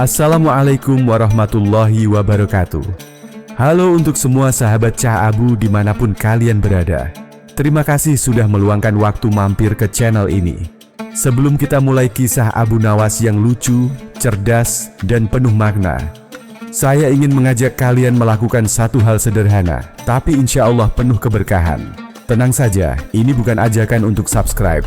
Assalamualaikum warahmatullahi wabarakatuh. Halo untuk semua sahabat Cah Abu dimanapun kalian berada. Terima kasih sudah meluangkan waktu mampir ke channel ini. Sebelum kita mulai kisah Abu Nawas yang lucu, cerdas, dan penuh makna, saya ingin mengajak kalian melakukan satu hal sederhana, tapi insya Allah penuh keberkahan. Tenang saja, ini bukan ajakan untuk subscribe.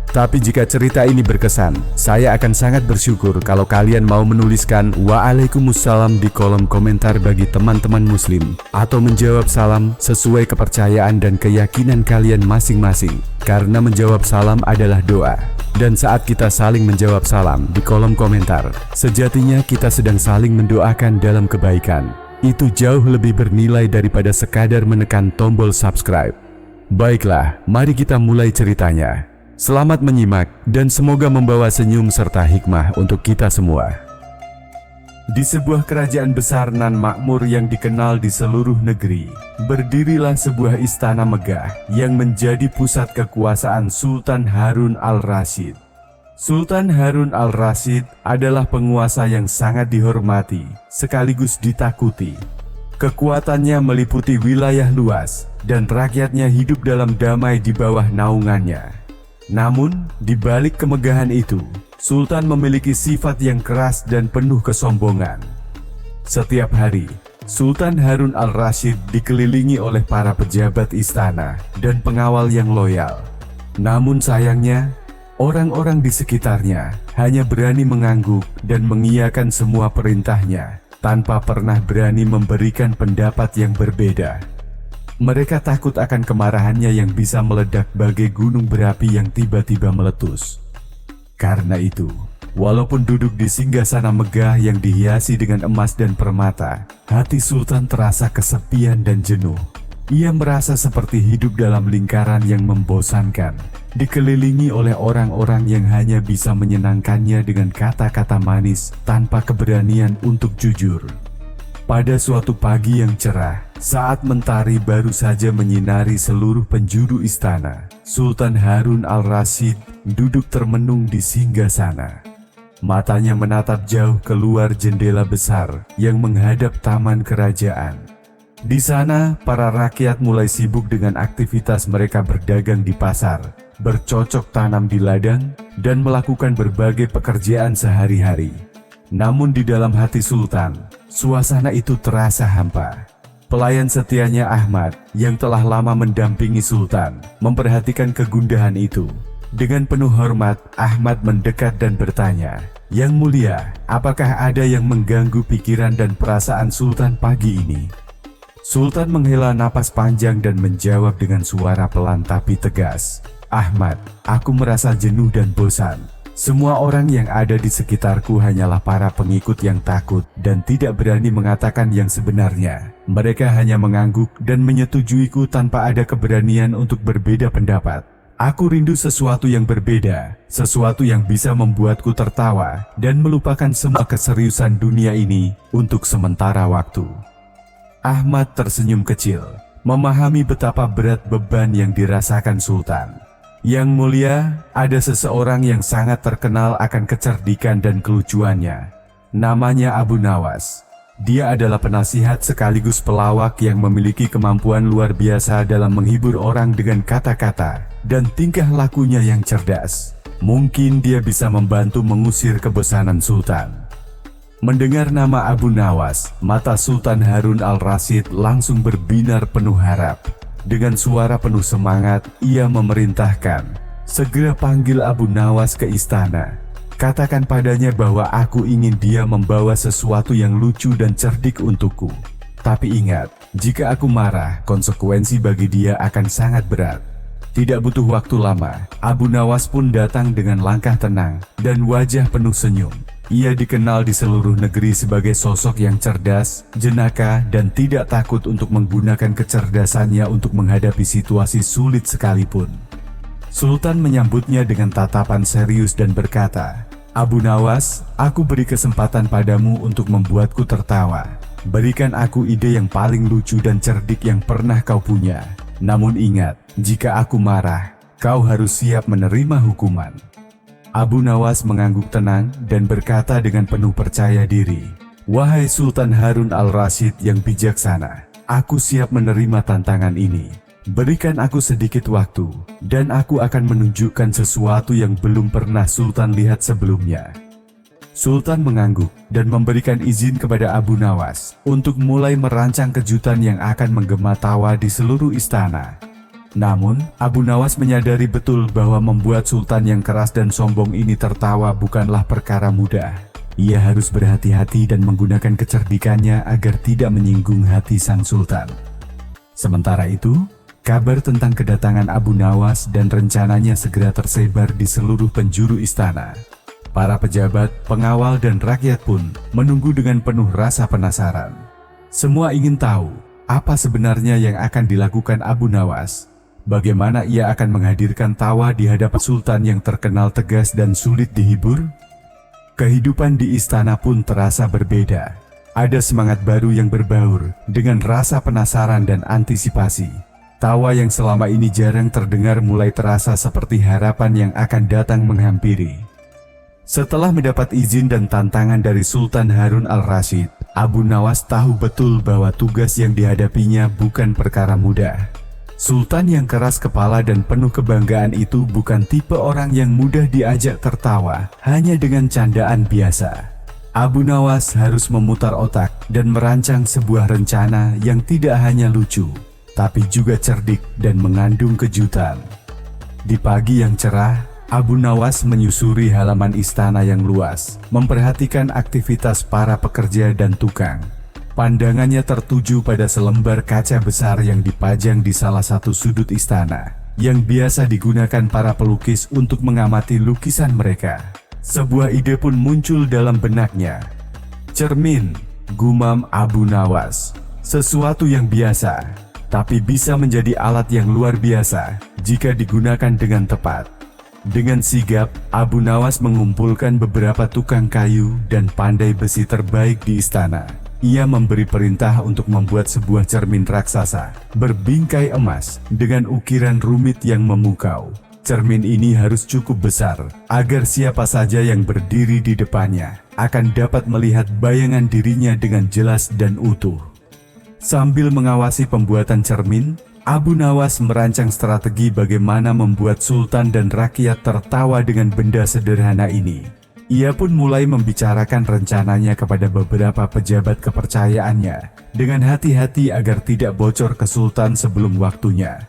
Tapi jika cerita ini berkesan, saya akan sangat bersyukur kalau kalian mau menuliskan Waalaikumsalam di kolom komentar bagi teman-teman muslim, atau menjawab salam sesuai kepercayaan dan keyakinan kalian masing-masing. Karena menjawab salam adalah doa. Dan saat kita saling menjawab salam di kolom komentar, sejatinya kita sedang saling mendoakan dalam kebaikan. Itu jauh lebih bernilai daripada sekadar menekan tombol subscribe. Baiklah, mari kita mulai ceritanya. Selamat menyimak dan semoga membawa senyum serta hikmah untuk kita semua. Di sebuah kerajaan besar nan makmur yang dikenal di seluruh negeri, berdirilah sebuah istana megah yang menjadi pusat kekuasaan Sultan Harun al-Rasyid. Sultan Harun al-Rasyid adalah penguasa yang sangat dihormati sekaligus ditakuti. Kekuatannya meliputi wilayah luas dan rakyatnya hidup dalam damai di bawah naungannya. Namun, di balik kemegahan itu, Sultan memiliki sifat yang keras dan penuh kesombongan. Setiap hari, Sultan Harun al-Rasyid dikelilingi oleh para pejabat istana dan pengawal yang loyal. Namun sayangnya, orang-orang di sekitarnya hanya berani mengangguk dan mengiyakan semua perintahnya, tanpa pernah berani memberikan pendapat yang berbeda. Mereka takut akan kemarahannya yang bisa meledak bagai gunung berapi yang tiba-tiba meletus. Karena itu, walaupun duduk di singgasana megah yang dihiasi dengan emas dan permata, hati Sultan terasa kesepian dan jenuh. Ia merasa seperti hidup dalam lingkaran yang membosankan, dikelilingi oleh orang-orang yang hanya bisa menyenangkannya dengan kata-kata manis tanpa keberanian untuk jujur. Pada suatu pagi yang cerah, saat mentari baru saja menyinari seluruh penjuru istana, Sultan Harun al-Rasyid duduk termenung di singgasana. Matanya menatap jauh keluar jendela besar yang menghadap taman kerajaan. Di sana, para rakyat mulai sibuk dengan aktivitas mereka berdagang di pasar, bercocok tanam di ladang, dan melakukan berbagai pekerjaan sehari-hari. Namun di dalam hati Sultan, suasana itu terasa hampa. Pelayan setianya Ahmad, yang telah lama mendampingi Sultan, memperhatikan kegundahan itu. Dengan penuh hormat, Ahmad mendekat dan bertanya, "Yang mulia, apakah ada yang mengganggu pikiran dan perasaan Sultan pagi ini?" Sultan menghela napas panjang dan menjawab dengan suara pelan tapi tegas, "Ahmad, aku merasa jenuh dan bosan. Semua orang yang ada di sekitarku hanyalah para pengikut yang takut dan tidak berani mengatakan yang sebenarnya. Mereka hanya mengangguk dan menyetujuiku tanpa ada keberanian untuk berbeda pendapat. Aku rindu sesuatu yang berbeda, sesuatu yang bisa membuatku tertawa dan melupakan semua keseriusan dunia ini untuk sementara waktu." Ahmad tersenyum kecil, memahami betapa berat beban yang dirasakan Sultan. "Yang mulia, ada seseorang yang sangat terkenal akan kecerdikan dan kelucuannya. Namanya Abu Nawas. Dia adalah penasihat sekaligus pelawak yang memiliki kemampuan luar biasa dalam menghibur orang dengan kata-kata dan tingkah lakunya yang cerdas. Mungkin dia bisa membantu mengusir kebosanan Sultan." Mendengar nama Abu Nawas, mata Sultan Harun al-Rasyid langsung berbinar penuh harap. Dengan suara penuh semangat, ia memerintahkan, "Segera panggil Abu Nawas ke istana. Katakan padanya bahwa aku ingin dia membawa sesuatu yang lucu dan cerdik untukku. Tapi ingat, jika aku marah, konsekuensi bagi dia akan sangat berat." Tidak butuh waktu lama, Abu Nawas pun datang dengan langkah tenang dan wajah penuh senyum. Ia dikenal di seluruh negeri sebagai sosok yang cerdas, jenaka, dan tidak takut untuk menggunakan kecerdasannya untuk menghadapi situasi sulit sekalipun. Sultan menyambutnya dengan tatapan serius dan berkata, "Abu Nawas, aku beri kesempatan padamu untuk membuatku tertawa. Berikan aku ide yang paling lucu dan cerdik yang pernah kau punya. Namun ingat, jika aku marah, kau harus siap menerima hukuman." Abu Nawas mengangguk tenang dan berkata dengan penuh percaya diri, "Wahai Sultan Harun al-Rasyid yang bijaksana, aku siap menerima tantangan ini. Berikan aku sedikit waktu, dan aku akan menunjukkan sesuatu yang belum pernah Sultan lihat sebelumnya." Sultan mengangguk dan memberikan izin kepada Abu Nawas untuk mulai merancang kejutan yang akan menggema tawa di seluruh istana. Namun, Abu Nawas menyadari betul bahwa membuat Sultan yang keras dan sombong ini tertawa bukanlah perkara mudah. Ia harus berhati-hati dan menggunakan kecerdikannya agar tidak menyinggung hati sang Sultan. Sementara itu, kabar tentang kedatangan Abu Nawas dan rencananya segera tersebar di seluruh penjuru istana. Para pejabat, pengawal, dan rakyat pun menunggu dengan penuh rasa penasaran. Semua ingin tahu apa sebenarnya yang akan dilakukan Abu Nawas. Bagaimana ia akan menghadirkan tawa di hadapan Sultan yang terkenal tegas dan sulit dihibur? Kehidupan di istana pun terasa berbeda. Ada semangat baru yang berbaur dengan rasa penasaran dan antisipasi. Tawa yang selama ini jarang terdengar mulai terasa seperti harapan yang akan datang menghampiri. Setelah mendapat izin dan tantangan dari Sultan Harun al-Rasyid, Abu Nawas tahu betul bahwa tugas yang dihadapinya bukan perkara mudah. Sultan yang keras kepala dan penuh kebanggaan itu bukan tipe orang yang mudah diajak tertawa hanya dengan candaan biasa. Abu Nawas harus memutar otak dan merancang sebuah rencana yang tidak hanya lucu, tapi juga cerdik dan mengandung kejutan. Di pagi yang cerah, Abu Nawas menyusuri halaman istana yang luas, memperhatikan aktivitas para pekerja dan tukang. Pandangannya tertuju pada selembar kaca besar yang dipajang di salah satu sudut istana, yang biasa digunakan para pelukis untuk mengamati lukisan mereka. Sebuah ide pun muncul dalam benaknya. "Cermin," gumam Abu Nawas. "Sesuatu yang biasa, tapi bisa menjadi alat yang luar biasa jika digunakan dengan tepat." Dengan sigap, Abu Nawas mengumpulkan beberapa tukang kayu dan pandai besi terbaik di istana. Ia memberi perintah untuk membuat sebuah cermin raksasa berbingkai emas dengan ukiran rumit yang memukau. Cermin ini harus cukup besar agar siapa saja yang berdiri di depannya akan dapat melihat bayangan dirinya dengan jelas dan utuh. Sambil mengawasi pembuatan cermin, Abu Nawas merancang strategi bagaimana membuat Sultan dan rakyat tertawa dengan benda sederhana ini. Ia pun mulai membicarakan rencananya kepada beberapa pejabat kepercayaannya dengan hati-hati agar tidak bocor ke Sultan sebelum waktunya.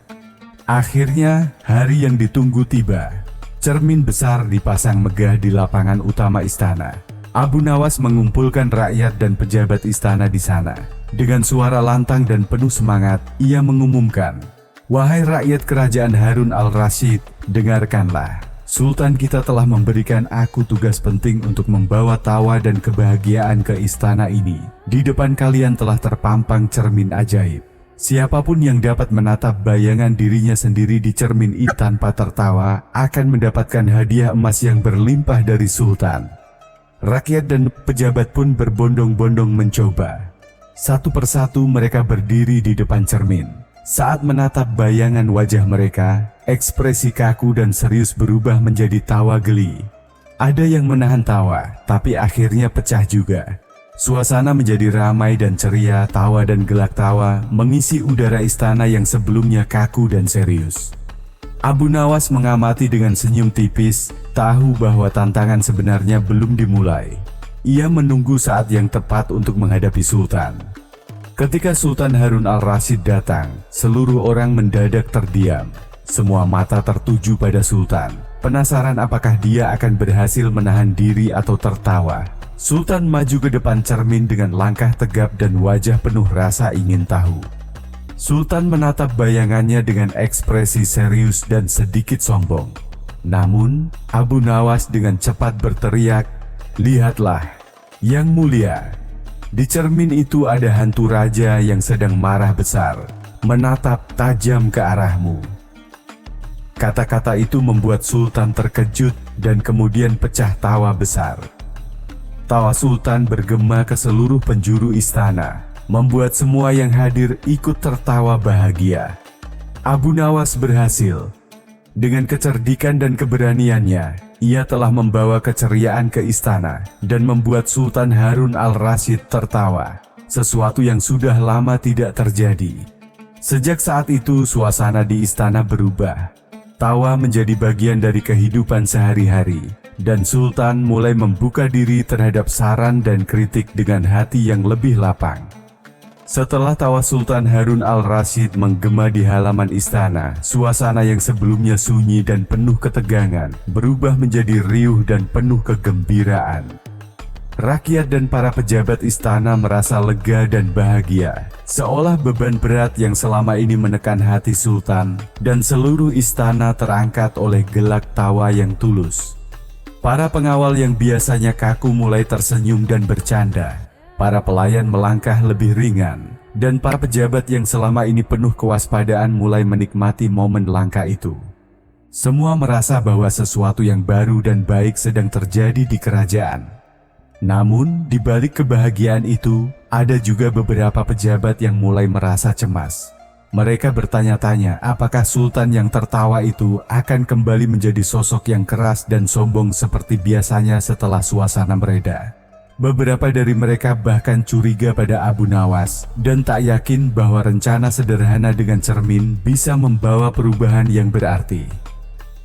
Akhirnya, hari yang ditunggu tiba. Cermin besar dipasang megah di lapangan utama istana. Abu Nawas mengumpulkan rakyat dan pejabat istana di sana. Dengan suara lantang dan penuh semangat, ia mengumumkan, "Wahai rakyat kerajaan Harun al-Rasyid, dengarkanlah. Sultan kita telah memberikan aku tugas penting untuk membawa tawa dan kebahagiaan ke istana ini. Di depan kalian telah terpampang cermin ajaib. Siapapun yang dapat menatap bayangan dirinya sendiri di cermin itu tanpa tertawa akan mendapatkan hadiah emas yang berlimpah dari Sultan." Rakyat dan pejabat pun berbondong-bondong mencoba. Satu persatu mereka berdiri di depan cermin. Saat menatap bayangan wajah mereka, ekspresi kaku dan serius berubah menjadi tawa geli. Ada yang menahan tawa, tapi akhirnya pecah juga. Suasana menjadi ramai dan ceria, tawa dan gelak tawa mengisi udara istana yang sebelumnya kaku dan serius. Abu Nawas mengamati dengan senyum tipis, tahu bahwa tantangan sebenarnya belum dimulai. Ia menunggu saat yang tepat untuk menghadapi Sultan. Ketika Sultan Harun al-Rasyid datang, seluruh orang mendadak terdiam. Semua mata tertuju pada Sultan, penasaran apakah dia akan berhasil menahan diri atau tertawa. Sultan maju ke depan cermin dengan langkah tegap dan wajah penuh rasa ingin tahu. Sultan menatap bayangannya dengan ekspresi serius dan sedikit sombong. Namun, Abu Nawas dengan cepat berteriak, "Lihatlah, Yang Mulia! Di cermin itu ada hantu raja yang sedang marah besar, menatap tajam ke arahmu." Kata-kata itu membuat Sultan terkejut dan kemudian pecah tawa besar. Tawa Sultan bergema ke seluruh penjuru istana, membuat semua yang hadir ikut tertawa bahagia. Abu Nawas berhasil. Dengan kecerdikan dan keberaniannya, ia telah membawa keceriaan ke istana dan membuat Sultan Harun al-Rasyid tertawa, sesuatu yang sudah lama tidak terjadi. Sejak saat itu, suasana di istana berubah. Tawa menjadi bagian dari kehidupan sehari-hari, dan Sultan mulai membuka diri terhadap saran dan kritik dengan hati yang lebih lapang. Setelah tawa Sultan Harun al-Rasyid menggema di halaman istana, suasana yang sebelumnya sunyi dan penuh ketegangan berubah menjadi riuh dan penuh kegembiraan. Rakyat dan para pejabat istana merasa lega dan bahagia, seolah beban berat yang selama ini menekan hati Sultan dan seluruh istana terangkat oleh gelak tawa yang tulus. Para pengawal yang biasanya kaku mulai tersenyum dan bercanda. Para pelayan melangkah lebih ringan, dan para pejabat yang selama ini penuh kewaspadaan mulai menikmati momen langka itu. Semua merasa bahwa sesuatu yang baru dan baik sedang terjadi di kerajaan. Namun, di balik kebahagiaan itu, ada juga beberapa pejabat yang mulai merasa cemas. Mereka bertanya-tanya apakah Sultan yang tertawa itu akan kembali menjadi sosok yang keras dan sombong seperti biasanya setelah suasana mereda. Beberapa dari mereka bahkan curiga pada Abu Nawas dan tak yakin bahwa rencana sederhana dengan cermin bisa membawa perubahan yang berarti.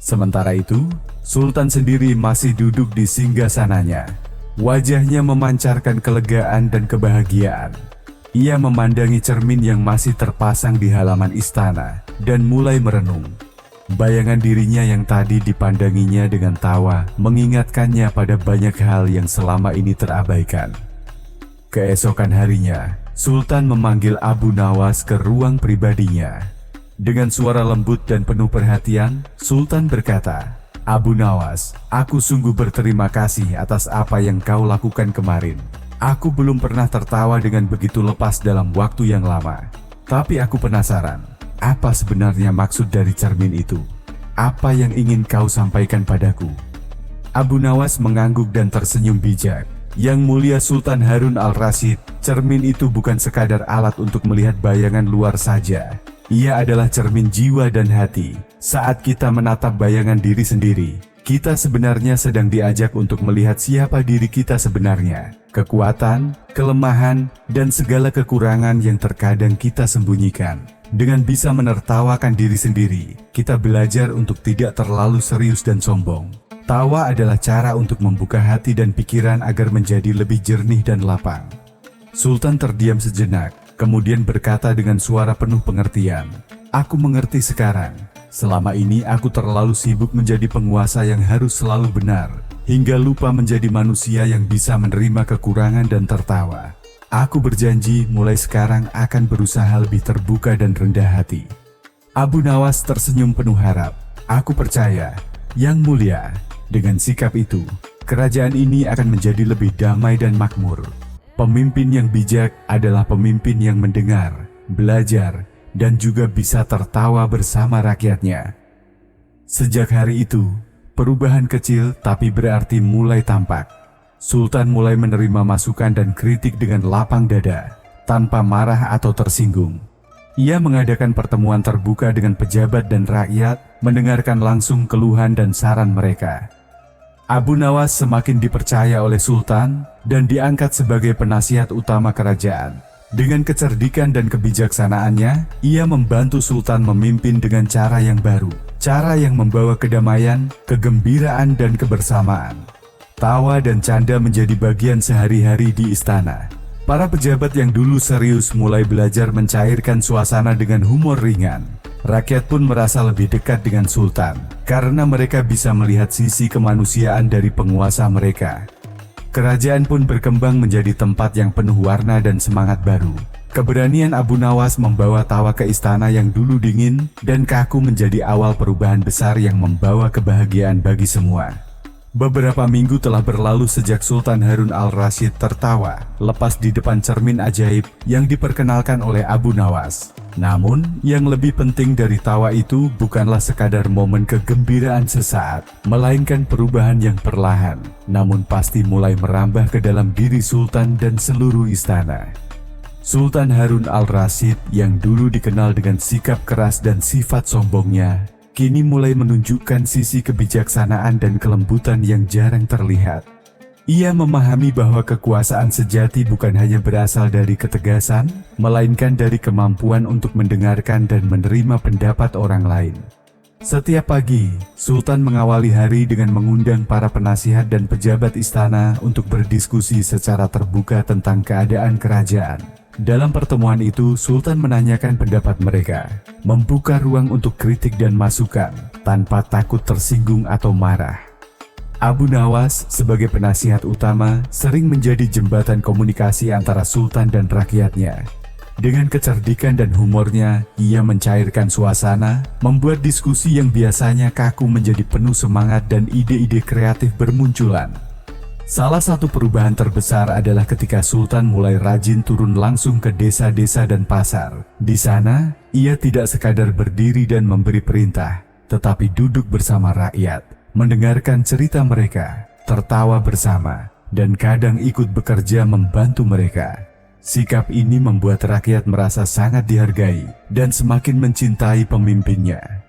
Sementara itu, Sultan sendiri masih duduk di singgasananya. Wajahnya memancarkan kelegaan dan kebahagiaan. Ia memandangi cermin yang masih terpasang di halaman istana dan mulai merenung. Bayangan dirinya yang tadi dipandanginya dengan tawa mengingatkannya pada banyak hal yang selama ini terabaikan. Keesokan harinya, Sultan memanggil Abu Nawas ke ruang pribadinya. Dengan suara lembut dan penuh perhatian, Sultan berkata, "Abu Nawas, aku sungguh berterima kasih atas apa yang kau lakukan kemarin. Aku belum pernah tertawa dengan begitu lepas dalam waktu yang lama. Tapi aku penasaran. Apa sebenarnya maksud dari cermin itu? Apa yang ingin kau sampaikan padaku?" Abu Nawas mengangguk dan tersenyum bijak. "Yang mulia Sultan Harun al-Rasyid, cermin itu bukan sekadar alat untuk melihat bayangan luar saja. Ia adalah cermin jiwa dan hati. Saat kita menatap bayangan diri sendiri, kita sebenarnya sedang diajak untuk melihat siapa diri kita sebenarnya, kekuatan, kelemahan, dan segala kekurangan yang terkadang kita sembunyikan. Dengan bisa menertawakan diri sendiri, kita belajar untuk tidak terlalu serius dan sombong. Tawa adalah cara untuk membuka hati dan pikiran agar menjadi lebih jernih dan lapang." Sultan terdiam sejenak, kemudian berkata dengan suara penuh pengertian, "Aku mengerti sekarang. Selama ini aku terlalu sibuk menjadi penguasa yang harus selalu benar, hingga lupa menjadi manusia yang bisa menerima kekurangan dan tertawa. Aku berjanji mulai sekarang akan berusaha lebih terbuka dan rendah hati." Abu Nawas tersenyum penuh harap. "Aku percaya, Yang Mulia, dengan sikap itu, kerajaan ini akan menjadi lebih damai dan makmur. Pemimpin yang bijak adalah pemimpin yang mendengar, belajar, dan juga bisa tertawa bersama rakyatnya." Sejak hari itu, perubahan kecil tapi berarti mulai tampak. Sultan mulai menerima masukan dan kritik dengan lapang dada, tanpa marah atau tersinggung. Ia mengadakan pertemuan terbuka dengan pejabat dan rakyat, mendengarkan langsung keluhan dan saran mereka. Abu Nawas semakin dipercaya oleh Sultan dan diangkat sebagai penasihat utama kerajaan. Dengan kecerdikan dan kebijaksanaannya, ia membantu Sultan memimpin dengan cara yang baru, cara yang membawa kedamaian, kegembiraan, dan kebersamaan. Tawa dan canda menjadi bagian sehari-hari di istana. Para pejabat yang dulu serius mulai belajar mencairkan suasana dengan humor ringan. Rakyat pun merasa lebih dekat dengan Sultan, karena mereka bisa melihat sisi kemanusiaan dari penguasa mereka. Kerajaan pun berkembang menjadi tempat yang penuh warna dan semangat baru. Keberanian Abu Nawas membawa tawa ke istana yang dulu dingin dan kaku menjadi awal perubahan besar yang membawa kebahagiaan bagi semua. Beberapa minggu telah berlalu sejak Sultan Harun al-Rasyid tertawa lepas di depan cermin ajaib yang diperkenalkan oleh Abu Nawas. Namun, yang lebih penting dari tawa itu bukanlah sekadar momen kegembiraan sesaat, melainkan perubahan yang perlahan, namun pasti mulai merambah ke dalam diri Sultan dan seluruh istana. Sultan Harun al-Rasyid yang dulu dikenal dengan sikap keras dan sifat sombongnya, kini mulai menunjukkan sisi kebijaksanaan dan kelembutan yang jarang terlihat. Ia memahami bahwa kekuasaan sejati bukan hanya berasal dari ketegasan, melainkan dari kemampuan untuk mendengarkan dan menerima pendapat orang lain. Setiap pagi, Sultan mengawali hari dengan mengundang para penasihat dan pejabat istana untuk berdiskusi secara terbuka tentang keadaan kerajaan. Dalam pertemuan itu, Sultan menanyakan pendapat mereka, membuka ruang untuk kritik dan masukan, tanpa takut tersinggung atau marah. Abu Nawas sebagai penasihat utama sering menjadi jembatan komunikasi antara Sultan dan rakyatnya. Dengan kecerdikan dan humornya, ia mencairkan suasana, membuat diskusi yang biasanya kaku menjadi penuh semangat dan ide-ide kreatif bermunculan. Salah satu perubahan terbesar adalah ketika Sultan mulai rajin turun langsung ke desa-desa dan pasar. Di sana, ia tidak sekadar berdiri dan memberi perintah, tetapi duduk bersama rakyat, mendengarkan cerita mereka, tertawa bersama, dan kadang ikut bekerja membantu mereka. Sikap ini membuat rakyat merasa sangat dihargai dan semakin mencintai pemimpinnya.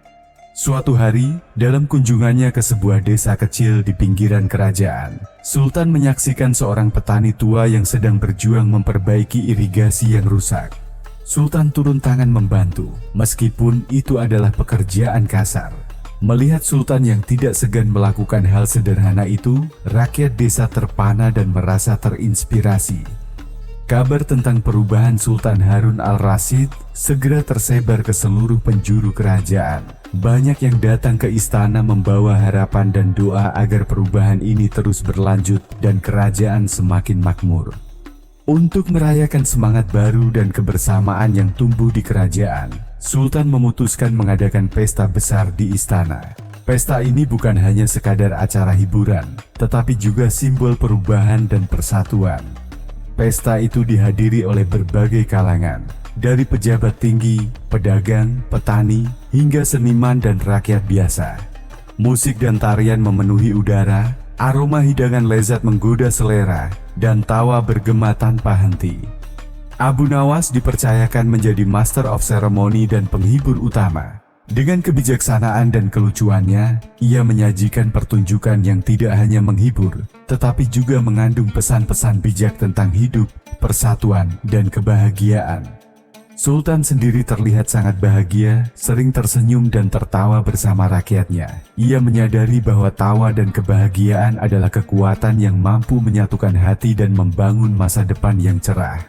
Suatu hari, dalam kunjungannya ke sebuah desa kecil di pinggiran kerajaan, Sultan menyaksikan seorang petani tua yang sedang berjuang memperbaiki irigasi yang rusak. Sultan turun tangan membantu, meskipun itu adalah pekerjaan kasar. Melihat Sultan yang tidak segan melakukan hal sederhana itu, rakyat desa terpana dan merasa terinspirasi. Kabar tentang perubahan Sultan Harun al-Rasyid segera tersebar ke seluruh penjuru kerajaan. Banyak yang datang ke istana membawa harapan dan doa agar perubahan ini terus berlanjut dan kerajaan semakin makmur. Untuk merayakan semangat baru dan kebersamaan yang tumbuh di kerajaan, Sultan memutuskan mengadakan pesta besar di istana. Pesta ini bukan hanya sekadar acara hiburan, tetapi juga simbol perubahan dan persatuan. Pesta itu dihadiri oleh berbagai kalangan, dari pejabat tinggi, pedagang, petani, hingga seniman dan rakyat biasa. Musik dan tarian memenuhi udara, aroma hidangan lezat menggoda selera, dan tawa bergema tanpa henti. Abu Nawas dipercayakan menjadi Master of Ceremony dan penghibur utama. Dengan kebijaksanaan dan kelucuannya, ia menyajikan pertunjukan yang tidak hanya menghibur, tetapi juga mengandung pesan-pesan bijak tentang hidup, persatuan, dan kebahagiaan. Sultan sendiri terlihat sangat bahagia, sering tersenyum dan tertawa bersama rakyatnya. Ia menyadari bahwa tawa dan kebahagiaan adalah kekuatan yang mampu menyatukan hati dan membangun masa depan yang cerah.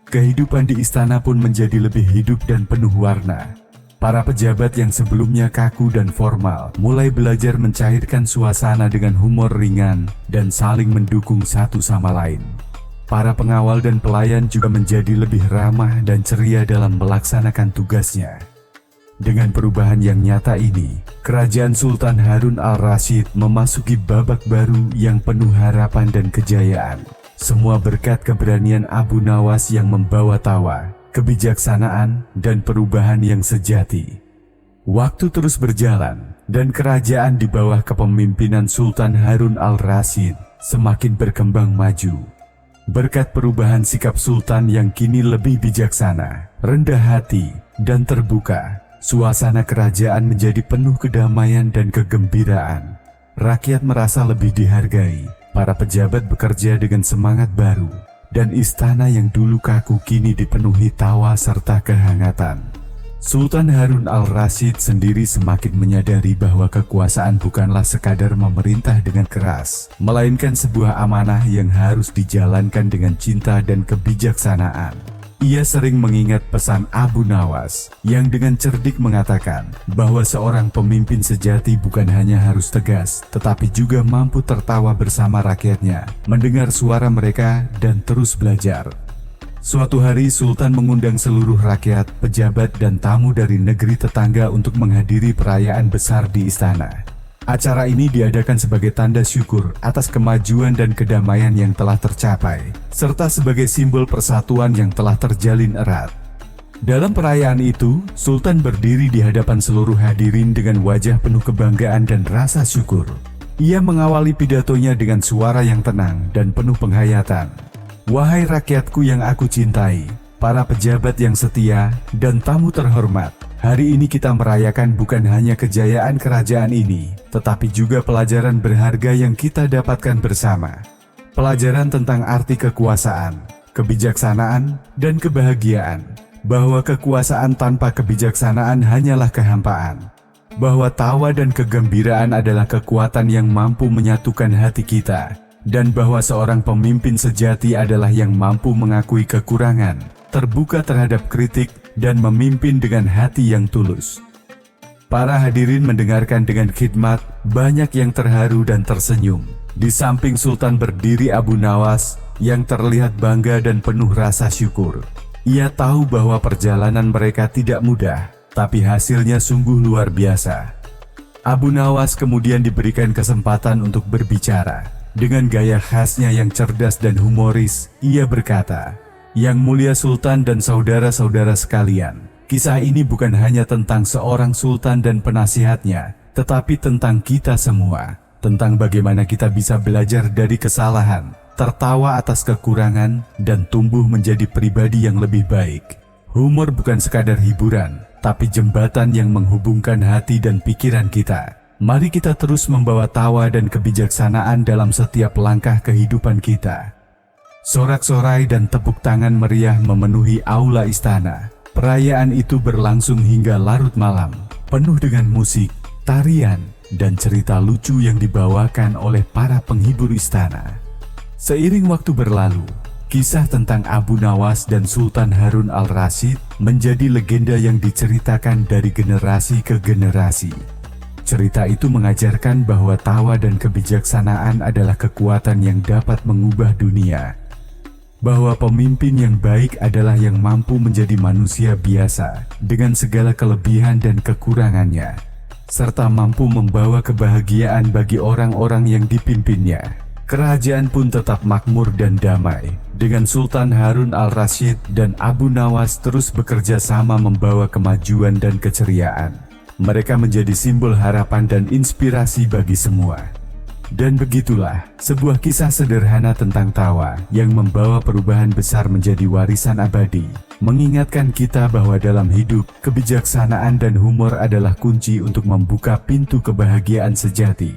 Kehidupan di istana pun menjadi lebih hidup dan penuh warna. Para pejabat yang sebelumnya kaku dan formal mulai belajar mencairkan suasana dengan humor ringan dan saling mendukung satu sama lain. Para pengawal dan pelayan juga menjadi lebih ramah dan ceria dalam melaksanakan tugasnya. Dengan perubahan yang nyata ini, kerajaan Sultan Harun al-Rasyid memasuki babak baru yang penuh harapan dan kejayaan. Semua berkat keberanian Abu Nawas yang membawa tawa, kebijaksanaan, dan perubahan yang sejati. Waktu terus berjalan, dan kerajaan di bawah kepemimpinan Sultan Harun al-Rasyid semakin berkembang maju. Berkat perubahan sikap Sultan yang kini lebih bijaksana, rendah hati, dan terbuka, suasana kerajaan menjadi penuh kedamaian dan kegembiraan. Rakyat merasa lebih dihargai, para pejabat bekerja dengan semangat baru, dan istana yang dulu kaku kini dipenuhi tawa serta kehangatan. Sultan Harun al-Rasyid sendiri semakin menyadari bahwa kekuasaan bukanlah sekadar memerintah dengan keras, melainkan sebuah amanah yang harus dijalankan dengan cinta dan kebijaksanaan. Ia sering mengingat pesan Abu Nawas yang dengan cerdik mengatakan bahwa seorang pemimpin sejati bukan hanya harus tegas, tetapi juga mampu tertawa bersama rakyatnya, mendengar suara mereka, dan terus belajar. Suatu hari Sultan mengundang seluruh rakyat, pejabat, dan tamu dari negeri tetangga untuk menghadiri perayaan besar di istana. Acara ini diadakan sebagai tanda syukur atas kemajuan dan kedamaian yang telah tercapai, serta sebagai simbol persatuan yang telah terjalin erat. Dalam perayaan itu, Sultan berdiri di hadapan seluruh hadirin dengan wajah penuh kebanggaan dan rasa syukur. Ia mengawali pidatonya dengan suara yang tenang dan penuh penghayatan. "Wahai rakyatku yang aku cintai, para pejabat yang setia, dan tamu terhormat, Hari ini kita merayakan bukan hanya kejayaan kerajaan ini, tetapi juga pelajaran berharga yang kita dapatkan bersama. Pelajaran tentang arti kekuasaan, kebijaksanaan, dan kebahagiaan. Bahwa kekuasaan tanpa kebijaksanaan hanyalah kehampaan. Bahwa tawa dan kegembiraan adalah kekuatan yang mampu menyatukan hati kita. Dan bahwa seorang pemimpin sejati adalah yang mampu mengakui kekurangan, terbuka terhadap kritik, dan memimpin dengan hati yang tulus. Para hadirin mendengarkan dengan khidmat, banyak yang terharu dan tersenyum. Di samping Sultan berdiri Abu Nawas, yang terlihat bangga dan penuh rasa syukur. Ia tahu bahwa perjalanan mereka tidak mudah, tapi hasilnya sungguh luar biasa. Abu Nawas kemudian diberikan kesempatan untuk berbicara. Dengan gaya khasnya yang cerdas dan humoris, ia berkata, "Yang mulia Sultan dan saudara-saudara sekalian, kisah ini bukan hanya tentang seorang sultan dan penasihatnya, tetapi tentang kita semua, tentang bagaimana kita bisa belajar dari kesalahan, tertawa atas kekurangan, dan tumbuh menjadi pribadi yang lebih baik. Humor bukan sekadar hiburan, tapi jembatan yang menghubungkan hati dan pikiran kita. Mari kita terus membawa tawa dan kebijaksanaan dalam setiap langkah kehidupan kita." Sorak-sorai dan tepuk tangan meriah memenuhi aula istana. Perayaan itu berlangsung hingga larut malam, penuh dengan musik, tarian, dan cerita lucu yang dibawakan oleh para penghibur istana. Seiring waktu berlalu, kisah tentang Abu Nawas dan Sultan Harun al-Rasyid menjadi legenda yang diceritakan dari generasi ke generasi. Cerita itu mengajarkan bahwa tawa dan kebijaksanaan adalah kekuatan yang dapat mengubah dunia. Bahwa pemimpin yang baik adalah yang mampu menjadi manusia biasa dengan segala kelebihan dan kekurangannya, serta mampu membawa kebahagiaan bagi orang-orang yang dipimpinnya. Kerajaan pun tetap makmur dan damai, dengan Sultan Harun al-Rasyid dan Abu Nawas terus bekerja sama membawa kemajuan dan keceriaan. Mereka menjadi simbol harapan dan inspirasi bagi semua. Dan begitulah, sebuah kisah sederhana tentang tawa yang membawa perubahan besar menjadi warisan abadi, mengingatkan kita bahwa dalam hidup, kebijaksanaan dan humor adalah kunci untuk membuka pintu kebahagiaan sejati.